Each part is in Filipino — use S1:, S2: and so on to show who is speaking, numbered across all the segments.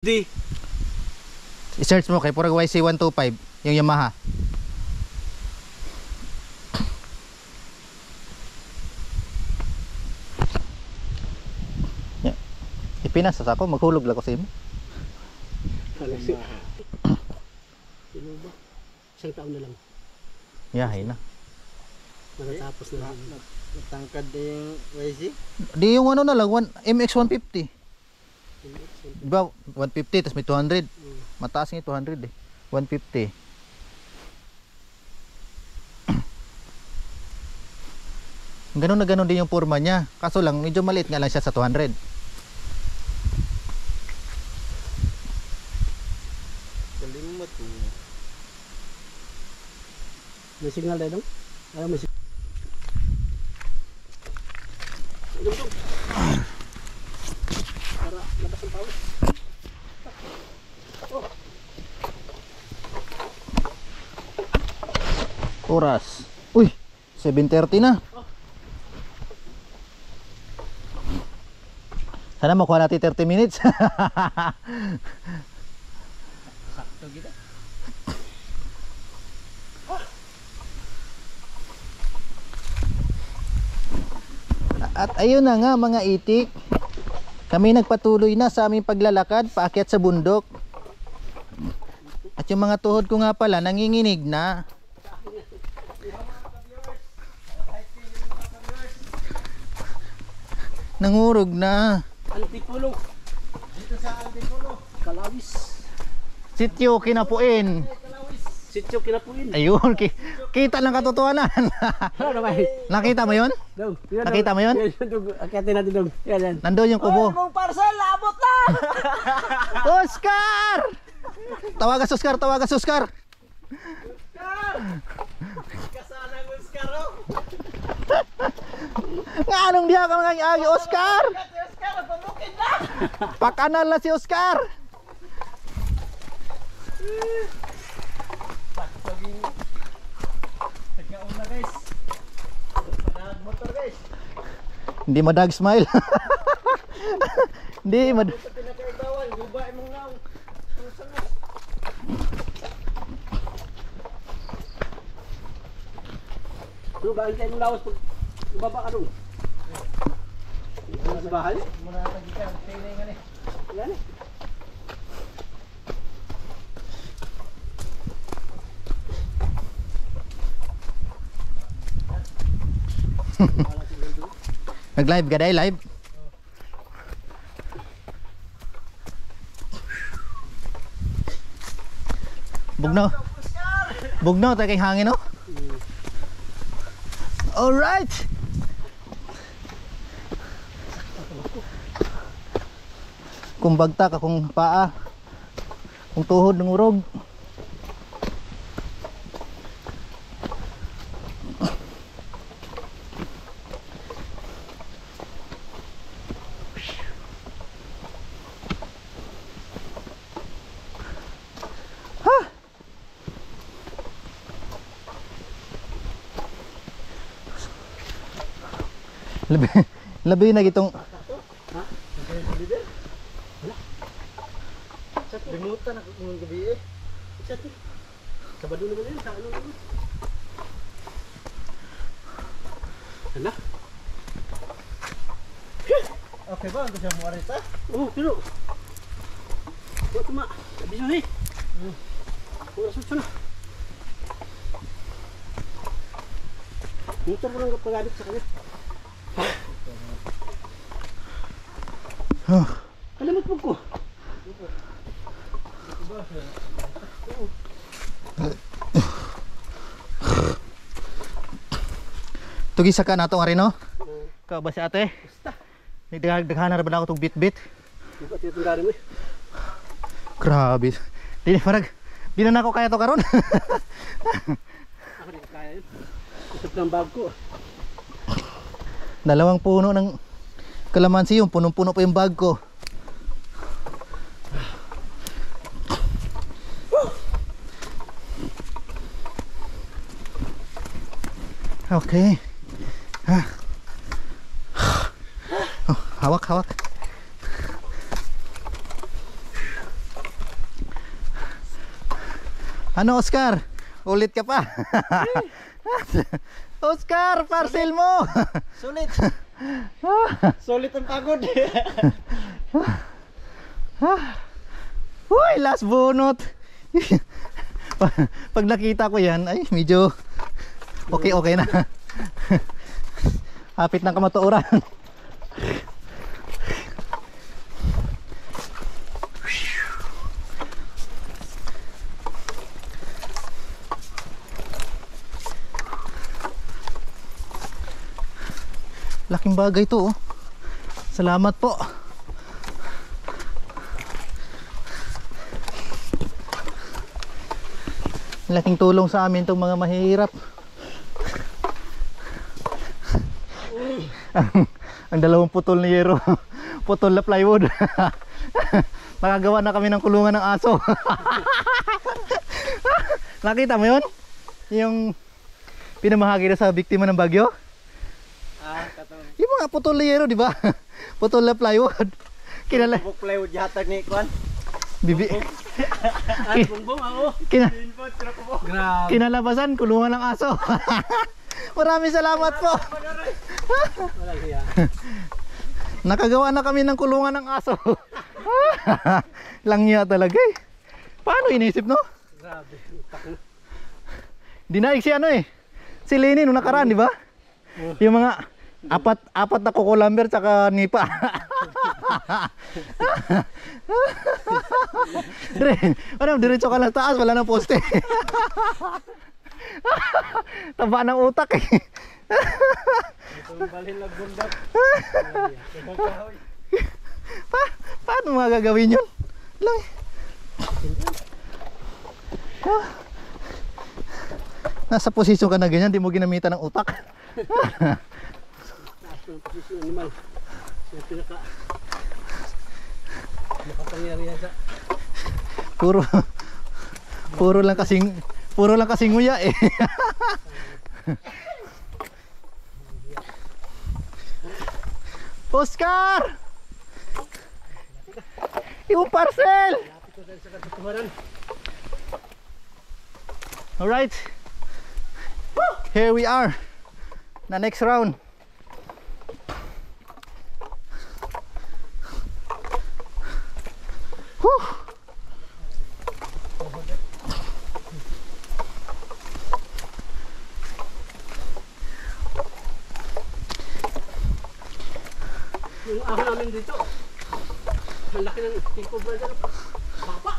S1: Di.
S2: I-search mo kay Purag YC125 yung Yamaha. Yeah. Ipinas sa ako, maghulog lang ko sa imo.
S1: Sino ba? Isang taon na lang.
S2: Yahay na.
S1: Matatapos na lang.
S3: Natangkad na yung YC?
S2: Di yung ano na lang, MX150. Diba, 150 tapos may 200. Mataas nga 200 eh. 150. Ganun na ganun din yung forma niya. Kaso lang, medyo maliit nga lang siya sa 200.
S3: Kalimot mo.
S1: May signal tayo dong? Ayaw may signal. Dong. Para labas ang pawis.
S2: Oras. Uy, 7:30 na. Sana makuha natin 30 minutes.
S1: Sakto kita.
S2: At ayun na nga mga itik. Kami nagpatuloy na sa aming paglalakad paakyat sa bundok. At yung mga tuhod ko nga pala nanginginig na. Nangurog na.
S1: Antipulo. Dito sa Antipulo. Kalawis.
S2: Sityo Kinapuin.
S1: Sityo Kinapuin.
S2: Ayun, kita ng katotohanan.
S1: Ano naman?
S2: Nakita mo yun?
S1: Dong.
S2: Nakita mo yun?
S1: Akitin natin dong. Yan.
S2: Nandun yung kubo.
S1: Mong parcel, labot na!
S2: Oscar! Tawagas Oscar, tawagas Oscar.
S1: Kasana ng Oscar, oh!
S2: Nga anong diya ka mga agi Oscar?
S1: Oscar, pabukid na!
S2: Pakanal na si Oscar.
S1: Nagkaon na guys. Panahag motor guys.
S2: Hindi madag smile. Hindi mad.
S1: Sa pinakaibawan, guba imong naong. Ano ba ang kayo mong lawas pag baba ka dong? Ano sa bahay? Muna natin ka, tinay nga ni. Yan eh.
S2: Nag-live ka dahil live. Bugnaw. Bugnaw tayo kay hangin no? Alright. Kung bagtak akong paa, kung tuhod ng urog. Labi na gitong
S1: Limutan ako kung gabi eh. Sabado naman yun, sa ano naman. Anak?
S3: Okay ba? Ang gusto mo arita?
S1: Oo, pero. Huwag tuma. Sabi siya eh. Huwag asot siya na. Motor ko lang kapagadit sa kanya. Kalimot mo ko.
S2: tugisa ka na itong arino. Ka ba si ate?
S1: Basta.
S2: Nagdaghanan na ba na ako itong bit-bit?
S1: Hindi ko tiyatong gari mo eh.
S2: Grabe. Di na ako kaya ito karon.
S1: Ako di ko kaya yun. Isip ng bag ko.
S2: Dalawang puno ng kalamansi yung punong-puno pa yung bag ko. Okay. Oh, hawak. Ano, Oscar? Ulit ka pa. Oscar, parcel mo.
S3: Sulit. Sulit ang pagod.
S2: Uy, last bunot. Pag nakita ko yan, ay medyo okay na. Hapit ng kamatuoran. Laking bagay to, oh. Salamat po. Laking tulong sa amin itong mga mahihirap. ang dalawang putol ni Yero. Putol na plywood. Nakagawa na kami ng kulungan ng aso. Nakita mo yun? Yung pinamahagi na sa biktima ng bagyo? Yung mga putol na Yero, di ba? Putol na plywood.
S3: Buk plywood yata ni Kwan.
S2: Bibi.
S1: Ay, bongbong ako. Grabe.
S2: Kinalabasan, kulungan ng aso. Maraming salamat po.
S1: Walang hiya.
S2: Nakagawa na kami ng kulungan ng aso. Langya talaga eh. Paano inisip, no?
S1: Grabe.
S2: Dinaig si ano eh. Si Lenny nung nakaraan, di ba? Yung mga apat na kukulamber tsaka nipa. Diretso ka lang taas, wala nang poste. Taba ng utak eh.
S3: Itong balhin na bundat.
S2: Paano mga gagawin yun? Lang. Nasa posisyon ka na ganyan, di mo ginamitan ng utak.
S1: Taas ng posisyon animal. Yung pinaka makapangyarihan sa
S2: Puro lang kasing nguya eh. Oscar! Yung parcel!
S1: lapit ko sa katutuhanan.
S2: Alright. Here we are. Na next round. Whew.
S1: Yung ahon namin dito. Ang laki ng king cobra dyan. Papa!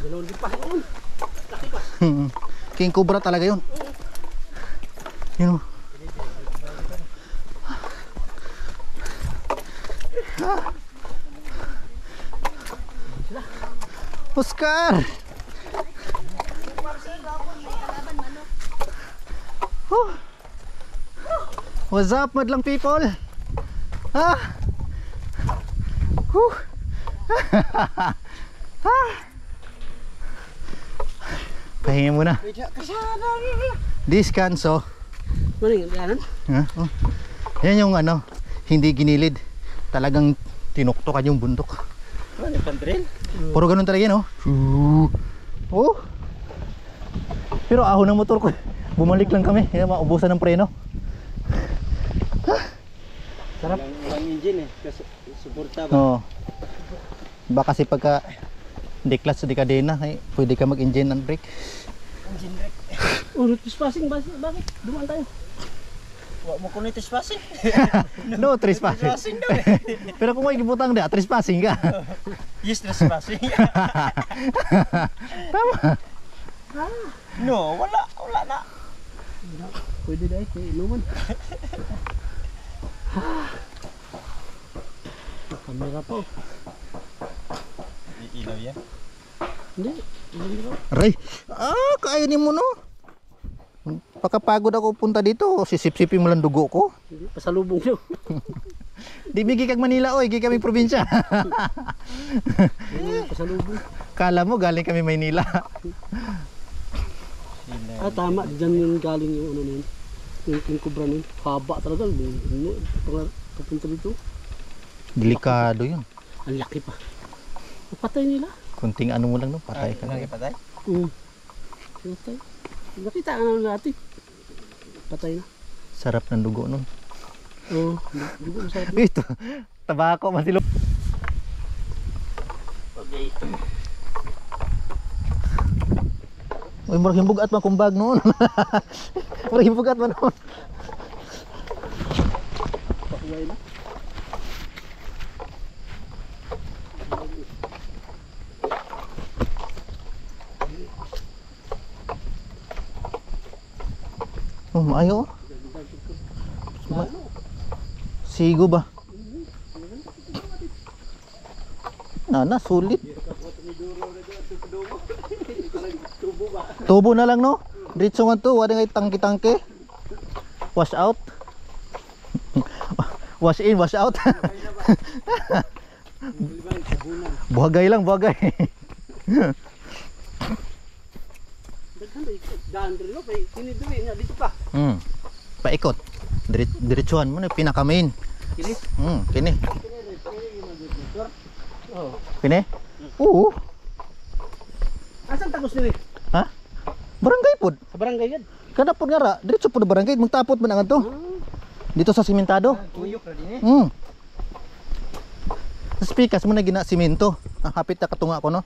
S1: Dalawang di pa yun. Laki pa.
S2: King Cobra talaga yun. Yun. Oscar! Huh. What's up, madlang people? Ha? Huh. Pahinga muna. Diskanso.
S1: Ano yung ganan?
S2: Ha? Oh. Yan yung ano, hindi ginilid. Talagang tinuktokan yung bundok.
S3: Ano yung pantrail?
S2: Puro ganun talaga yan, oh. Oh. Pero ahon ng motor ko. Bumalik lang kami. Kaya maubusan ng preno.
S3: Sarap. Walang engine eh. Kasi suporta ba?
S2: Oo. Baka kasi pagka di clutch, di kadena, eh, pwede ka mag-engine and brake.
S3: Engine brake.
S1: Oh, trespassing. Bakit? Dumaan tayo.
S3: Huwag mo kunit trespassing.
S2: No, trespassing.
S3: Trespassing daw eh.
S2: Pero kung may gibutang di, trespassing ka.
S3: Yes, trespassing.
S2: Tama.
S3: No, wala na.
S1: Pwede dahil. May inuman. Kamera pa.
S3: Ilaw yan.
S1: Hindi. Hindi ba?
S2: Aray. Kainin mo no. Pagkapagod ako punta dito, sisip-sipin mo lang dugo ko.
S1: Hindi. Pasalubong nyo.
S2: Di bigi kag Manila oy, gi kami probinsya.
S1: Pasalubong.
S2: Kala mo galing kami Maynila.
S1: Ah, tama. Diyan yung galing yung ano nun. Yung king cobra nun. Haba talaga. Papunta dito.
S2: Delikado 'yun.
S1: Ang laki pa. Patay nila.
S2: Kunting ano mo lang no, patay ka.
S3: Patay?
S1: Patay. Nakita ka na natin. Patay na.
S2: Sarap ng dugo nun.
S1: Oo. Dugo masarap.
S2: Ito, tabako masilo.
S1: Okay.
S2: Uy, murag himbugat man kumbag noon. Murag himbugat man noon.
S1: Pakuway na.
S2: Oh, maayo. Sigo ba? Nana, sulit. Tubo na lang no? Diretso nga to, wala ngay tangke-tangke. Wash out. Wash in, wash out. Buhagay lang, buhagay.
S1: Daan rin no, kiniduwi niya dito pa.
S2: Paikot. Diretsuhan mo na pinaka-main.
S1: Kini?
S2: Kini.
S1: Oo.
S2: Kini? Oo.
S1: Asan tagos nila?
S2: Ha? Barangay pod.
S1: Sa barangay yan.
S2: Kada pod nga ra, diretso pod na barangay, magtapot man ang to. Dito sa simentado.
S1: Tuyok na din eh.
S2: Sa pikas mo na gina simento. Ang hapit na katunga ko no.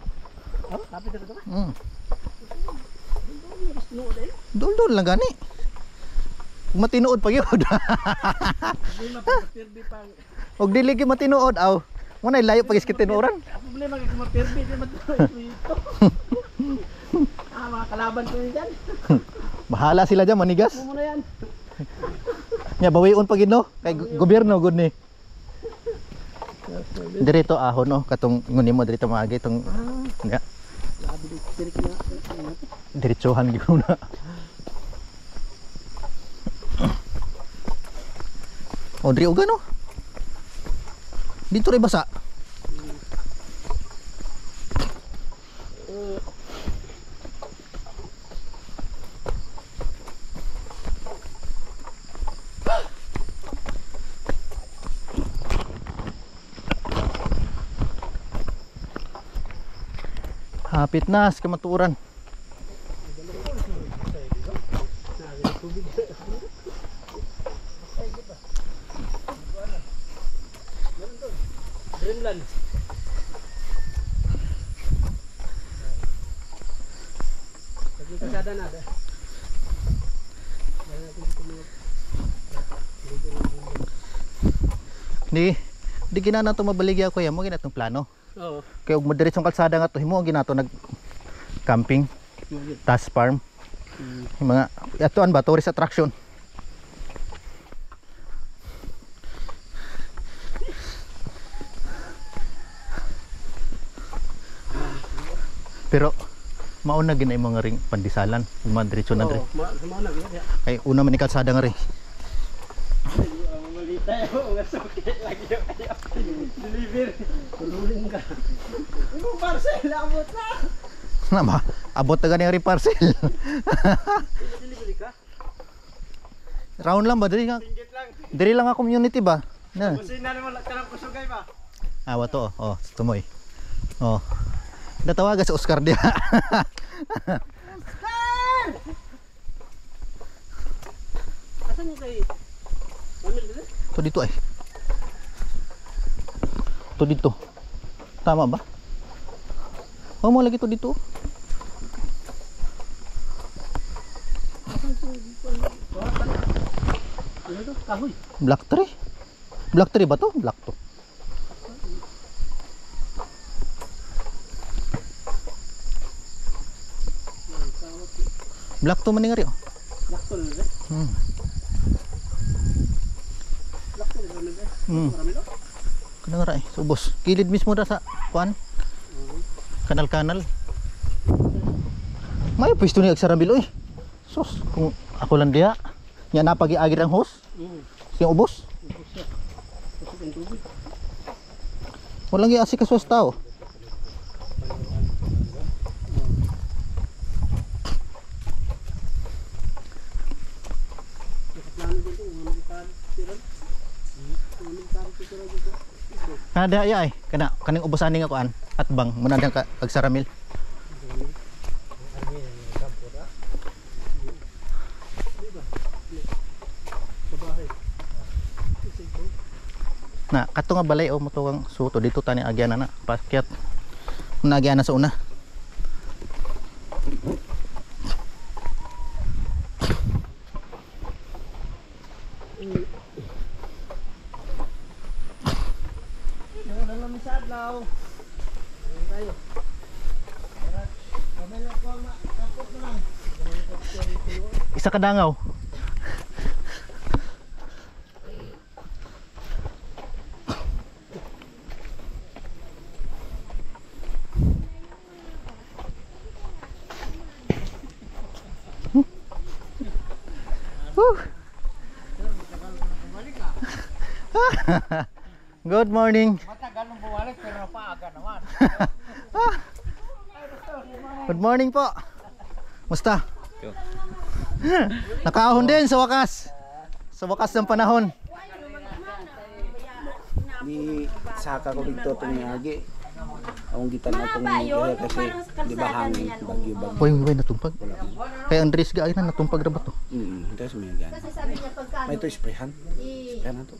S1: Oh, kapit na ito ka.
S2: Dol-dol lang gani. Matinuod pa yun.
S1: Hindi mapapirdi pa.
S2: Og dili gyud matinuod aw. Mo na layo pagis kitinuran.
S1: Ang problema kay mapirdi di ito. Mga kalaban ko yun dyan.
S2: Bahala sila diyan manigas.
S1: Mo muna yan.
S2: Nya bawion pa gid no kay gobyerno gud ni. Dirito ahon no katong nguni mo dirito maagi tong nga.
S1: Labi dito tirik na.
S2: Diretsohan gyud na. O diri uga no. Dito ray basa. Hapit na sa kamaturan.
S1: Dreamland. Lagi kasada na ada.
S2: Di gina to mabaligya ko yan mo ginatong plano.
S1: Oo.
S2: Kay og madiretsong kalsada nga to himo ginato nag camping, task farm. Yung mga atoan ba tourist attraction. Pero mauna ginay mga ring pandisalan, umadretso na dre.
S1: Sumana gaya.
S2: Kay una man ni kalsada nga ri.
S1: Malita yo, nga sakit lagi yo. Deliver. Tululin ka. Imo parcel abot na.
S2: Na ba? Abot na gani ri parcel.
S1: Delivery ka?
S2: Round lang ba diri nga?
S1: Tingit lang.
S2: Diri lang nga community ba? Na.
S1: Kusina naman kanang kusugay ba?
S2: Awa to, oh, tumoy. Oh. Natawaga sa Oscar dia.
S1: Oscar! Asan mo kay Mamil dito?
S2: To dito ay. To dito. Tama ba? Oh, mo lagi to dito.
S1: Ano to? Kahoy.
S2: Black tree. Black tree ba to? Black to. Black to man nga ri oh.
S1: Lakto na rin. Lakto na rin. Marami to?
S2: Kanang ra subos. Kilid mismo ra sa kuan. Kanal-kanal. May pwesto ni agsarambil oy. Sus, kung ako lang diha. Nya napagi-agir ang hose. Sing ubos. Walang giasik ka sa tao. Kada ya ay kana kaning ubusan nga kuan at bang muna ka agsaramil. Na kato nga balay o motuwang suto dito tani agyan na pakyat. Nagyan na sa una. Isa ka dangaw. Good morning.
S1: Matagal nung bumalik pero napaaga naman.
S2: Good morning po. Musta? Nakaahon din sa wakas. Sa wakas ng panahon.
S3: Di saka ko dito itong agi. Akong gitan na itong agi kasi di ba hangin, bagyo-bagyo.
S2: Uy, natumpag. Kay Andres gaay na natumpag ra ba to?
S3: Tapos may gan. May ito sprayhan. Sprayhan na to.